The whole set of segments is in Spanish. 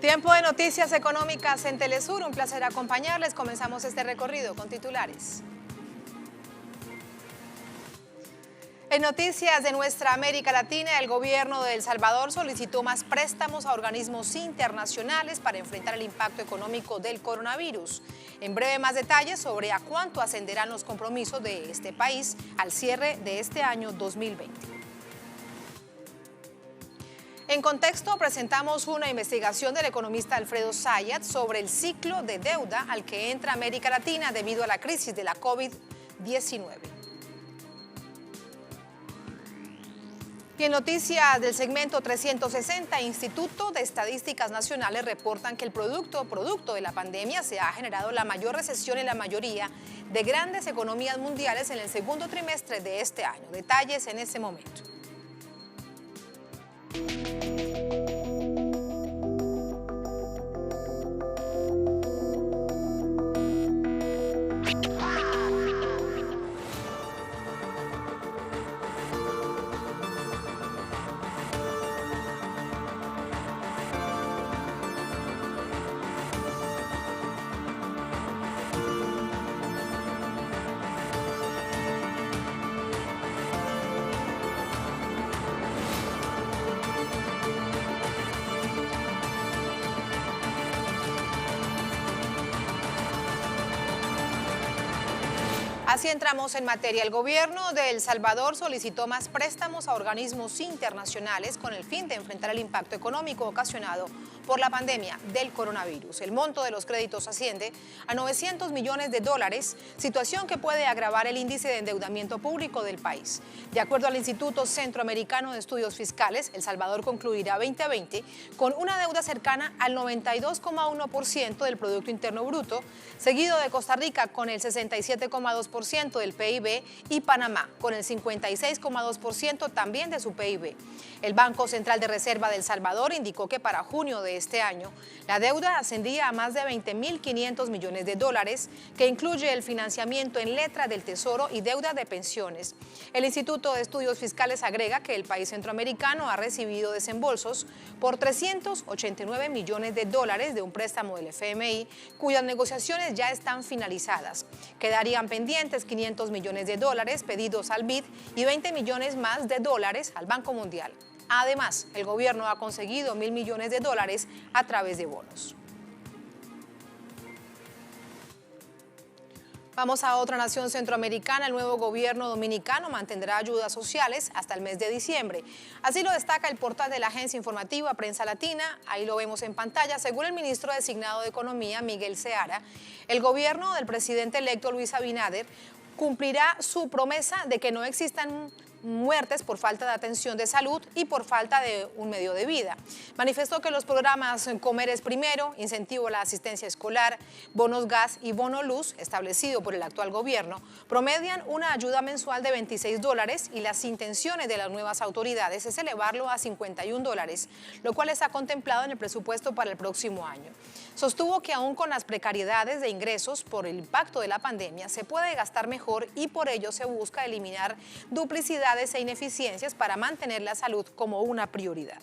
Tiempo de noticias económicas en Telesur. Un placer acompañarles. Comenzamos este recorrido con titulares. En noticias de nuestra América Latina, el gobierno de El Salvador solicitó más préstamos a organismos internacionales para enfrentar el impacto económico del coronavirus. En breve, más detalles sobre a cuánto ascenderán los compromisos de este país al cierre de este año 2020. En contexto, presentamos una investigación del economista Alfredo Zayat sobre el ciclo de deuda al que entra América Latina debido a la crisis de la COVID-19. Y en noticias del segmento 360, Instituto de Estadísticas Nacionales reportan que el producto de la pandemia se ha generado la mayor recesión en la mayoría de grandes economías mundiales en el segundo trimestre de este año. Detalles en este momento. Así entramos en materia. El gobierno de El Salvador solicitó más préstamos a organismos internacionales con el fin de enfrentar el impacto económico ocasionado por la pandemia del coronavirus. El monto de los créditos asciende a $900 millones, situación que puede agravar el índice de endeudamiento público del país. De acuerdo al Instituto Centroamericano de Estudios Fiscales, El Salvador concluirá 2020 con una deuda cercana al 92,1% del Producto Interno Bruto, seguido de Costa Rica con el 67,2% del PIB y Panamá con el 56,2% también de su PIB. El Banco Central de Reserva de El Salvador indicó que para junio de este año la deuda ascendía a más de $20.500 millones, que incluye el financiamiento en letra del Tesoro y deuda de pensiones. El Instituto de Estudios Fiscales agrega que el país centroamericano ha recibido desembolsos por $389 millones de un préstamo del FMI, cuyas negociaciones ya están finalizadas. Quedarían pendientes $500 millones pedidos al BID y $20 millones más al Banco Mundial. Además, el gobierno ha conseguido $1.000 millones a través de bonos. Vamos a otra nación centroamericana. El nuevo gobierno dominicano mantendrá ayudas sociales hasta el mes de diciembre. Así lo destaca el portal de la agencia informativa Prensa Latina. Ahí lo vemos en pantalla. Según el ministro designado de Economía, Miguel Seara, el gobierno del presidente electo Luis Abinader cumplirá su promesa de que no existan muertes por falta de atención de salud y por falta de un medio de vida. Manifestó que los programas Comer es Primero, Incentivo a la Asistencia Escolar, Bonos Gas y Bono Luz, establecido por el actual gobierno, promedian una ayuda mensual de $26 y las intenciones de las nuevas autoridades es elevarlo a $51, lo cual está contemplado en el presupuesto para el próximo año. Sostuvo que aún con las precariedades de ingresos por el impacto de la pandemia se puede gastar mejor y por ello se busca eliminar duplicidades e ineficiencias para mantener la salud como una prioridad.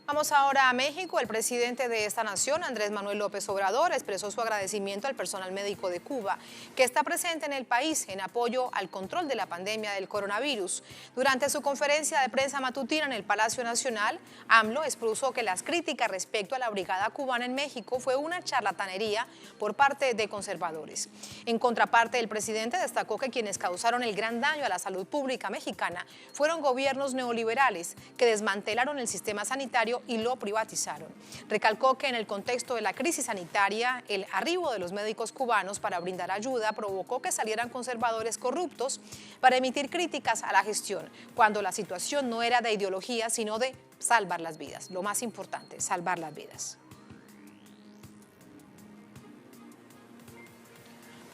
Vamos ahora a México. El presidente de esta nación, Andrés Manuel López Obrador, expresó su agradecimiento al personal médico de Cuba que está presente en el país en apoyo al control de la pandemia del coronavirus. Durante su conferencia de prensa matutina en el Palacio Nacional, AMLO expuso que las críticas respecto a la brigada cubana en México fue una charlatanería por parte de conservadores. En contraparte, el presidente destacó que quienes causaron el gran daño a la salud pública mexicana fueron gobiernos neoliberales que desmantelaron el sistema sanitario y lo privatizaron. Recalcó que en el contexto de la crisis sanitaria, el arribo de los médicos cubanos para brindar ayuda provocó que salieran conservadores corruptos para emitir críticas a la gestión, cuando la situación no era de ideología, sino de salvar las vidas. Lo más importante, salvar las vidas.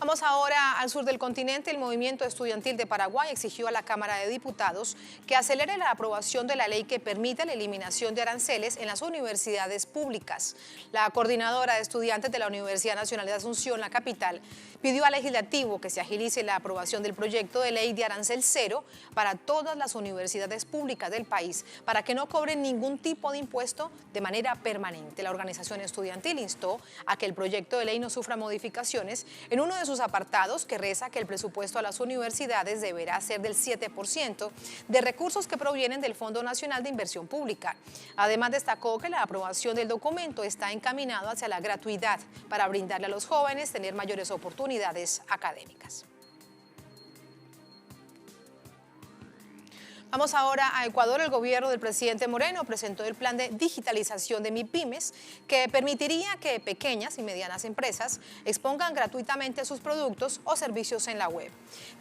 Vamos ahora al sur del continente. El movimiento estudiantil de Paraguay exigió a la Cámara de Diputados que acelere la aprobación de la ley que permita la eliminación de aranceles en las universidades públicas. La coordinadora de estudiantes de la Universidad Nacional de Asunción, la capital, pidió al legislativo que se agilice la aprobación del proyecto de ley de arancel cero para todas las universidades públicas del país, para que no cobren ningún tipo de impuesto de manera permanente. La organización estudiantil instó a que el proyecto de ley no sufra modificaciones en uno de sus apartados, que reza que el presupuesto a las universidades deberá ser del 7% de recursos que provienen del Fondo Nacional de Inversión Pública. Además, destacó que la aprobación del documento está encaminado hacia la gratuidad para brindarle a los jóvenes tener mayores oportunidades académicas. Vamos ahora a Ecuador. El gobierno del presidente Moreno presentó el plan de digitalización de MIPYMES, que permitiría que pequeñas y medianas empresas expongan gratuitamente sus productos o servicios en la web.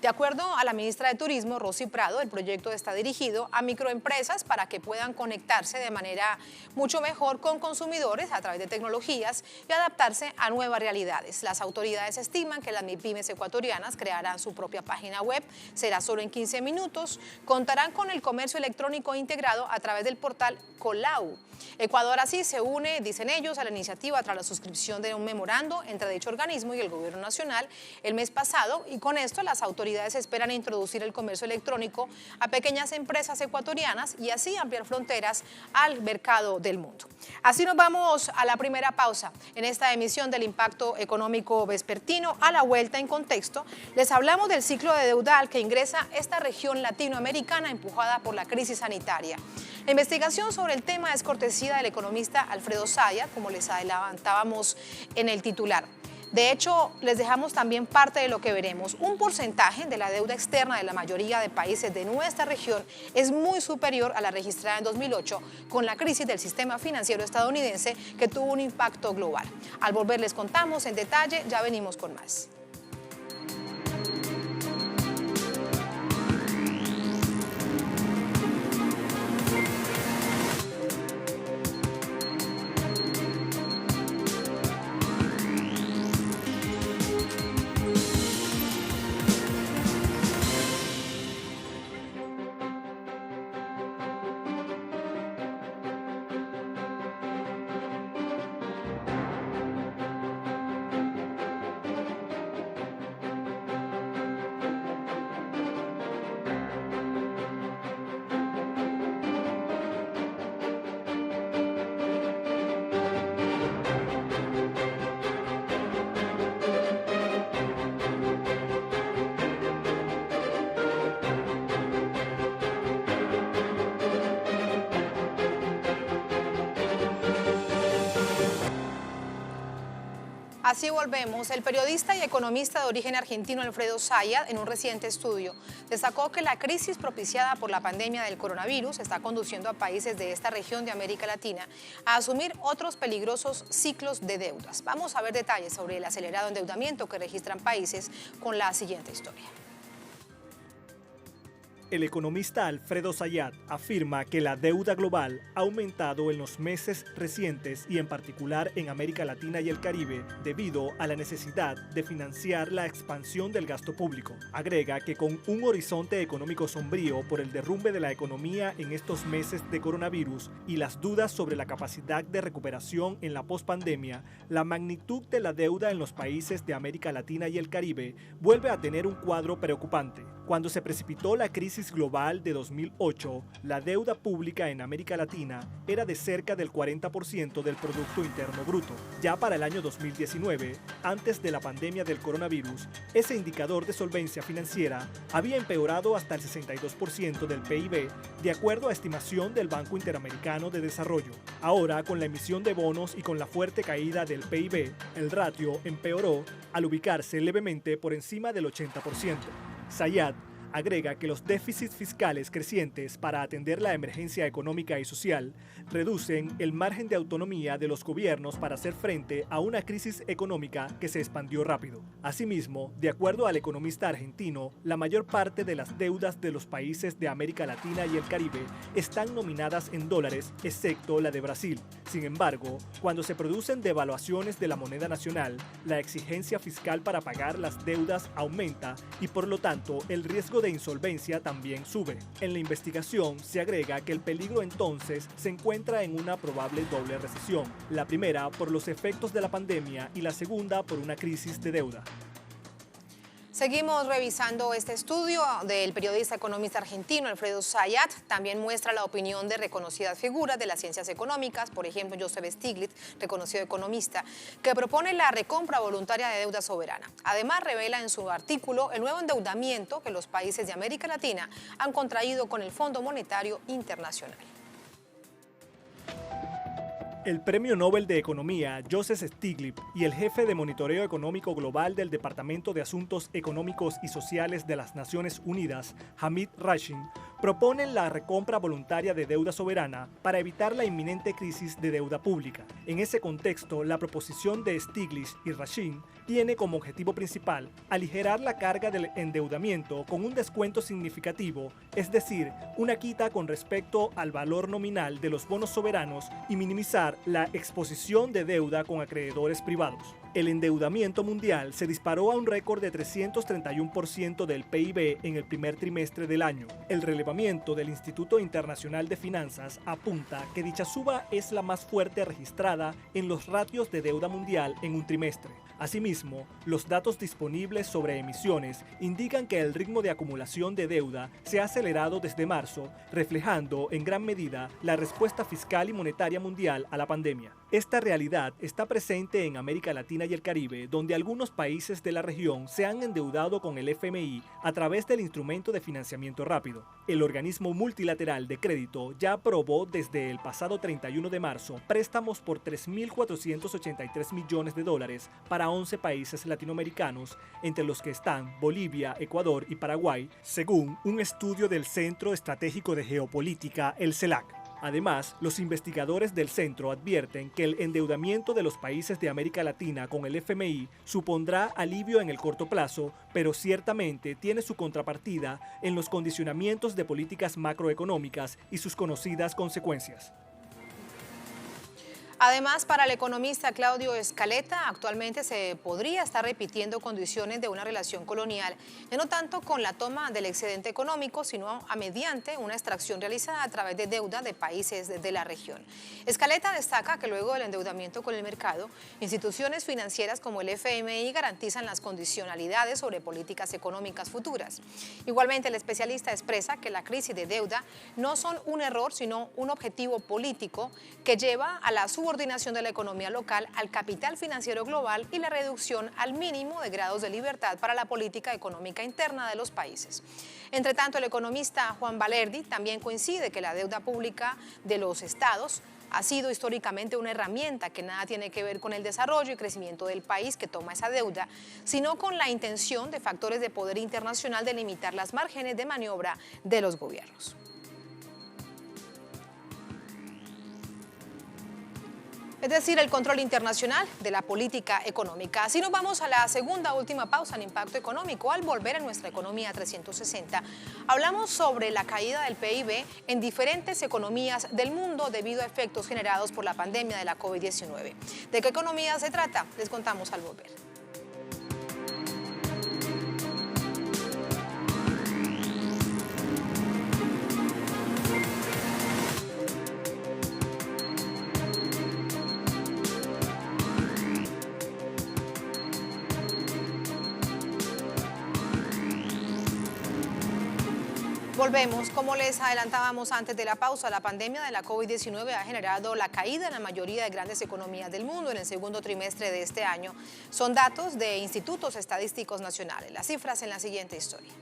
De acuerdo a la ministra de Turismo, Rosy Prado, el proyecto está dirigido a microempresas para que puedan conectarse de manera mucho mejor con consumidores a través de tecnologías y adaptarse a nuevas realidades. Las autoridades estiman que las MIPYMES ecuatorianas crearán su propia página web, será solo en 15 minutos, contarán con el comercio electrónico integrado a través del portal Colau. Ecuador así se une, dicen ellos, a la iniciativa tras la suscripción de un memorando entre dicho organismo y el gobierno nacional el mes pasado, y con esto las autoridades esperan introducir el comercio electrónico a pequeñas empresas ecuatorianas y así ampliar fronteras al mercado del mundo. Así nos vamos a la primera pausa en esta emisión del Impacto Económico Vespertino. A la vuelta, en contexto, les hablamos del ciclo de deuda al que ingresa esta región latinoamericana empujada por la crisis sanitaria. La investigación sobre el tema es cortesía del economista Alfredo Zayat, como les adelantábamos en el titular. De hecho, les dejamos también parte de lo que veremos. Un porcentaje de la deuda externa de la mayoría de países de nuestra región es muy superior a la registrada en 2008 con la crisis del sistema financiero estadounidense, que tuvo un impacto global. Al volver les contamos en detalle, ya venimos con más. Así volvemos. El periodista y economista de origen argentino Alfredo Zayat, en un reciente estudio, destacó que la crisis propiciada por la pandemia del coronavirus está conduciendo a países de esta región de América Latina a asumir otros peligrosos ciclos de deudas. Vamos a ver detalles sobre el acelerado endeudamiento que registran países con la siguiente historia. El economista Alfredo Zayat afirma que la deuda global ha aumentado en los meses recientes y en particular en América Latina y el Caribe debido a la necesidad de financiar la expansión del gasto público. Agrega que con un horizonte económico sombrío por el derrumbe de la economía en estos meses de coronavirus y las dudas sobre la capacidad de recuperación en la pospandemia, la magnitud de la deuda en los países de América Latina y el Caribe vuelve a tener un cuadro preocupante. Cuando se precipitó la crisis global de 2008, la deuda pública en América Latina era de cerca del 40% del Producto Interno Bruto. Ya para el año 2019, antes de la pandemia del coronavirus, ese indicador de solvencia financiera había empeorado hasta el 62% del PIB, de acuerdo a estimación del Banco Interamericano de Desarrollo. Ahora, con la emisión de bonos y con la fuerte caída del PIB, el ratio empeoró al ubicarse levemente por encima del 80%. Zayat agrega que los déficits fiscales crecientes para atender la emergencia económica y social reducen el margen de autonomía de los gobiernos para hacer frente a una crisis económica que se expandió rápido. Asimismo, de acuerdo al economista argentino, la mayor parte de las deudas de los países de América Latina y el Caribe están nominadas en dólares, excepto la de Brasil. Sin embargo, cuando se producen devaluaciones de la moneda nacional, la exigencia fiscal para pagar las deudas aumenta y por lo tanto el riesgo de insolvencia también sube. En la investigación se agrega que el peligro entonces se encuentra en una probable doble recesión, la primera por los efectos de la pandemia y la segunda por una crisis de deuda. Seguimos revisando este estudio del periodista economista argentino Alfredo Zayat. También muestra la opinión de reconocidas figuras de las ciencias económicas, por ejemplo, Joseph Stiglitz, reconocido economista, que propone la recompra voluntaria de deuda soberana. Además, revela en su artículo el nuevo endeudamiento que los países de América Latina han contraído con el Fondo Monetario Internacional. El Premio Nobel de Economía, Joseph Stiglitz, y el jefe de monitoreo económico global del Departamento de Asuntos Económicos y Sociales de las Naciones Unidas, Hamid Rashid, proponen la recompra voluntaria de deuda soberana para evitar la inminente crisis de deuda pública. En ese contexto, la proposición de Stiglitz y Rashid tiene como objetivo principal aligerar la carga del endeudamiento con un descuento significativo, es decir, una quita con respecto al valor nominal de los bonos soberanos y minimizar la exposición de deuda con acreedores privados. El endeudamiento mundial se disparó a un récord de 331% del PIB en el primer trimestre del año. El relevamiento del Instituto Internacional de Finanzas apunta que dicha suba es la más fuerte registrada en los ratios de deuda mundial en un trimestre. Asimismo, los datos disponibles sobre emisiones indican que el ritmo de acumulación de deuda se ha acelerado desde marzo, reflejando en gran medida la respuesta fiscal y monetaria mundial a la pandemia. Esta realidad está presente en América Latina y el Caribe, donde algunos países de la región se han endeudado con el FMI a través del instrumento de financiamiento rápido. El organismo multilateral de crédito ya aprobó desde el pasado 31 de marzo préstamos por $3.483 millones para 11 países latinoamericanos, entre los que están Bolivia, Ecuador y Paraguay, según un estudio del Centro Estratégico de Geopolítica, el CELAC. Además, los investigadores del centro advierten que el endeudamiento de los países de América Latina con el FMI supondrá alivio en el corto plazo, pero ciertamente tiene su contrapartida en los condicionamientos de políticas macroeconómicas y sus conocidas consecuencias. Además, para el economista Claudio Scaletta, actualmente se podría estar repitiendo condiciones de una relación colonial, ya no tanto con la toma del excedente económico, sino mediante una extracción realizada a través de deuda de países de la región. Scaletta destaca que luego del endeudamiento con el mercado, instituciones financieras como el FMI garantizan las condicionalidades sobre políticas económicas futuras. Igualmente, el especialista expresa que la crisis de deuda no son un error, sino un objetivo político que lleva a la subordinación de la economía local al capital financiero global y la reducción al mínimo de grados de libertad para la política económica interna de los países. Entre tanto, el economista Juan Valerdi también coincide que la deuda pública de los estados ha sido históricamente una herramienta que nada tiene que ver con el desarrollo y crecimiento del país que toma esa deuda, sino con la intención de factores de poder internacional de limitar las márgenes de maniobra de los gobiernos. Es decir, el control internacional de la política económica. Así nos vamos a la segunda última pausa en Impacto Económico. Al volver a nuestra economía 360, hablamos sobre la caída del PIB en diferentes economías del mundo debido a efectos generados por la pandemia de la COVID-19. ¿De qué economía se trata? Les contamos al volver. Volvemos. Como les adelantábamos antes de la pausa, la pandemia de la COVID-19 ha generado la caída en la mayoría de grandes economías del mundo en el segundo trimestre de este año. Son datos de institutos estadísticos nacionales. Las cifras en la siguiente historia.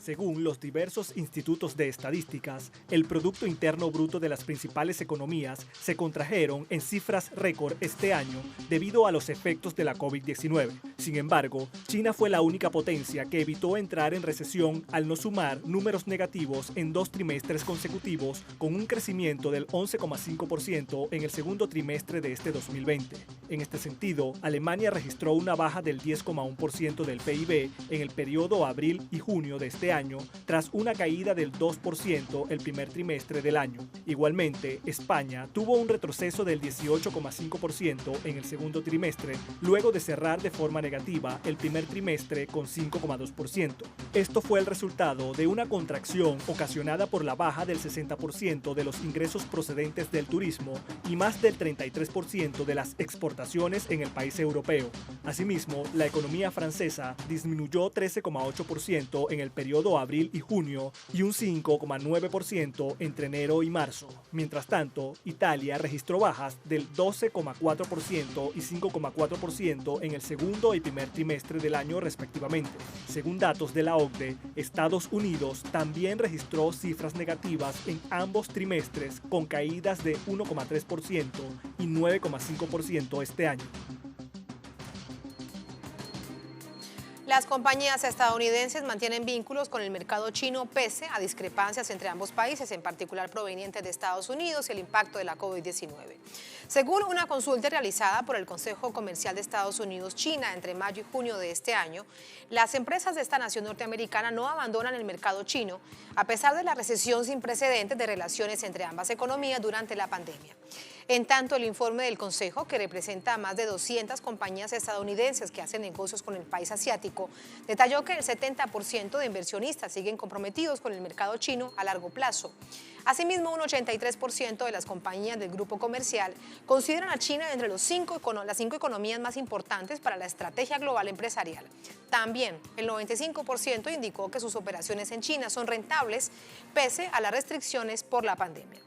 Según los diversos institutos de estadísticas, el Producto Interno Bruto de las principales economías se contrajeron en cifras récord este año debido a los efectos de la COVID-19. Sin embargo, China fue la única potencia que evitó entrar en recesión al no sumar números negativos en 2 trimestres consecutivos, con un crecimiento del 11,5% en el segundo trimestre de este 2020. En este sentido, Alemania registró una baja del 10,1% del PIB en el periodo abril y junio de este año, tras una caída del 2% el primer trimestre del año. Igualmente, España tuvo un retroceso del 18,5% en el segundo trimestre, luego de cerrar de forma negativa el primer trimestre con 5,2%. Esto fue el resultado de una contracción ocasionada por la baja del 60% de los ingresos procedentes del turismo y más del 33% de las exportaciones en el país europeo. Asimismo, la economía francesa disminuyó 13,8% en el periodo abril y junio y un 5,9% entre enero y marzo. Mientras tanto, Italia registró bajas del 12,4% y 5,4% en el segundo y primer trimestre del año respectivamente. Según datos de la OCDE, Estados Unidos también registró cifras negativas en ambos trimestres, con caídas de 1,3% y 9,5% este año. Las compañías estadounidenses mantienen vínculos con el mercado chino pese a discrepancias entre ambos países, en particular provenientes de Estados Unidos y el impacto de la COVID-19. Según una consulta realizada por el Consejo Comercial de Estados Unidos-China entre mayo y junio de este año, las empresas de esta nación norteamericana no abandonan el mercado chino, a pesar de la recesión sin precedentes de relaciones entre ambas economías durante la pandemia. En tanto, el informe del Consejo, que representa a más de 200 compañías estadounidenses que hacen negocios con el país asiático, detalló que el 70% de inversionistas siguen comprometidos con el mercado chino a largo plazo. Asimismo, un 83% de las compañías del grupo comercial consideran a China entre las 5 economías más importantes para la estrategia global empresarial. También, el 95% indicó que sus operaciones en China son rentables pese a las restricciones por la pandemia.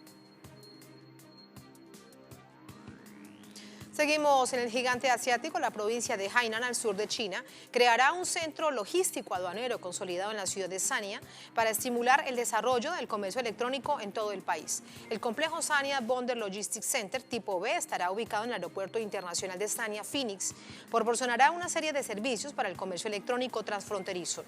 Seguimos en el gigante asiático. La provincia de Hainan, al sur de China, creará un centro logístico aduanero consolidado en la ciudad de Sanya para estimular el desarrollo del comercio electrónico en todo el país. El complejo Sanya Bonder Logistics Center tipo B estará ubicado en el aeropuerto internacional de Sanya Phoenix. Proporcionará una serie de servicios para el comercio electrónico transfronterizo.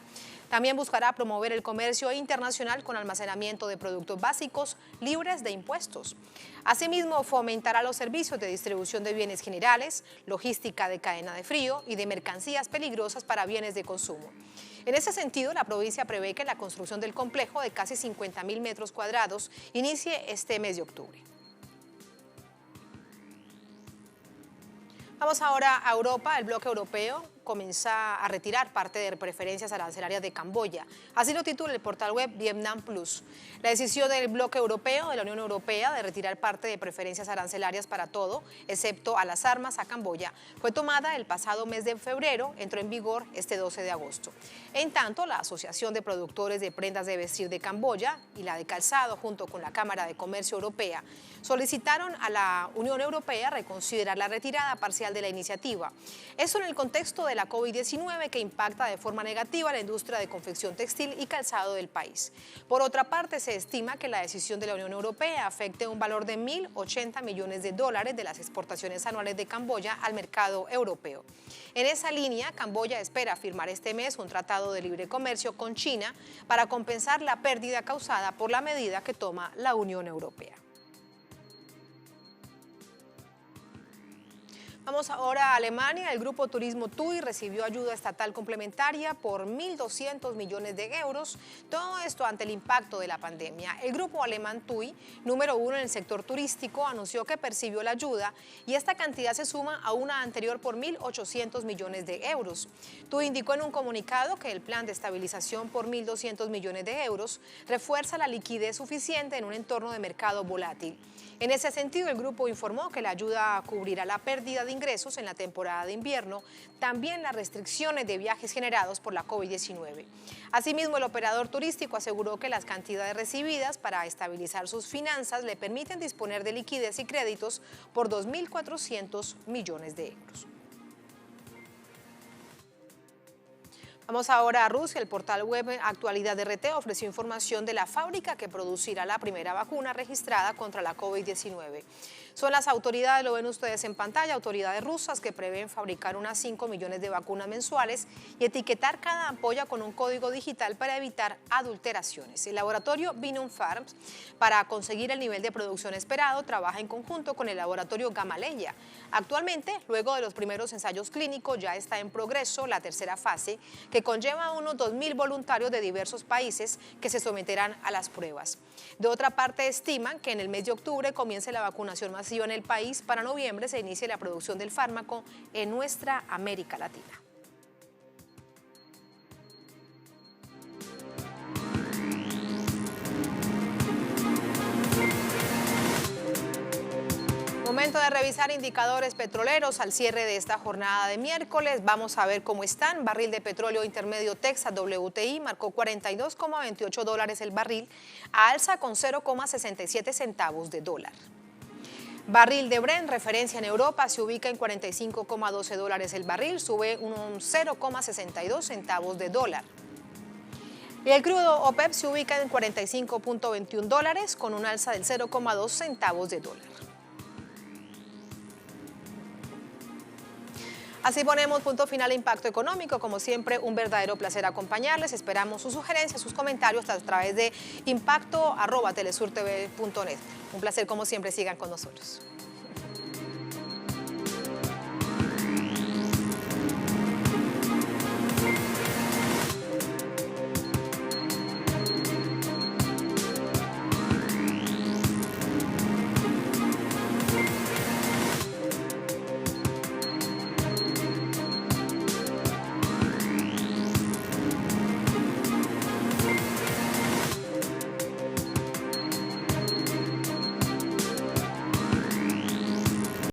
También buscará promover el comercio internacional con almacenamiento de productos básicos libres de impuestos. Asimismo, fomentará los servicios de distribución de bienes generales, logística de cadena de frío y de mercancías peligrosas para bienes de consumo. En ese sentido, la provincia prevé que la construcción del complejo de casi 50.000 metros cuadrados inicie este mes de octubre. Vamos ahora a Europa. El bloque europeo comienza a retirar parte de preferencias arancelarias de Camboya. Así lo titula el portal web Vietnam Plus. La decisión del bloque europeo de la Unión Europea de retirar parte de preferencias arancelarias para todo, excepto a las armas, a Camboya, fue tomada el pasado mes de febrero, entró en vigor este 12 de agosto. En tanto, la Asociación de Productores de Prendas de Vestir de Camboya y la de Calzado, junto con la Cámara de Comercio Europea, solicitaron a la Unión Europea reconsiderar la retirada parcial de la iniciativa. Eso en el contexto de la COVID-19 que impacta de forma negativa a la industria de confección textil y calzado del país. Por otra parte, se estima que la decisión de la Unión Europea afecte un valor de $1.080 millones de las exportaciones anuales de Camboya al mercado europeo. En esa línea, Camboya espera firmar este mes un tratado de libre comercio con China para compensar la pérdida causada por la medida que toma la Unión Europea. Vamos ahora a Alemania. El grupo Turismo TUI recibió ayuda estatal complementaria por 1.200 millones de euros. Todo esto ante el impacto de la pandemia. El grupo alemán TUI, número 1 en el sector turístico, anunció que percibió la ayuda y esta cantidad se suma a una anterior por 1.800 millones de euros. TUI indicó en un comunicado que el plan de estabilización por 1.200 millones de euros refuerza la liquidez suficiente en un entorno de mercado volátil. En ese sentido, el grupo informó que la ayuda cubrirá la pérdida de ingresos en la temporada de invierno, también las restricciones de viajes generados por la COVID-19. Asimismo, el operador turístico aseguró que las cantidades recibidas para estabilizar sus finanzas le permiten disponer de liquidez y créditos por 2.400 millones de euros. Vamos ahora a Rusia. El portal web Actualidad RT ofreció información de la fábrica que producirá la primera vacuna registrada contra la COVID-19. Son las autoridades, lo ven ustedes en pantalla, autoridades rusas que prevén fabricar unas 5 millones de vacunas mensuales y etiquetar cada ampolla con un código digital para evitar adulteraciones. El laboratorio Binom Farms, para conseguir el nivel de producción esperado, trabaja en conjunto con el laboratorio Gamaleya. Actualmente, luego de los primeros ensayos clínicos, ya está en progreso la tercera fase, que conlleva a unos 2.000 voluntarios de diversos países que se someterán a las pruebas. De otra parte, estiman que en el mes de octubre comience la vacunación masiva en el país. Para noviembre se inicie la producción del fármaco en nuestra América Latina. Momento de revisar indicadores petroleros al cierre de esta jornada de miércoles. Vamos a ver cómo están. Barril de petróleo intermedio Texas WTI marcó $42,28 el barril, a alza con 0,67 centavos de dólar. Barril de Brent, referencia en Europa, se ubica en $45,12 el barril, sube un 0,62 centavos de dólar. Y el crudo OPEP se ubica en $45,21 con un alza del 0,2 centavos de dólar. Así ponemos punto final a Impacto Económico. Como siempre, un verdadero placer acompañarles. Esperamos sus sugerencias, sus comentarios a través de impacto@telesurtv.net. Un placer, como siempre, sigan con nosotros.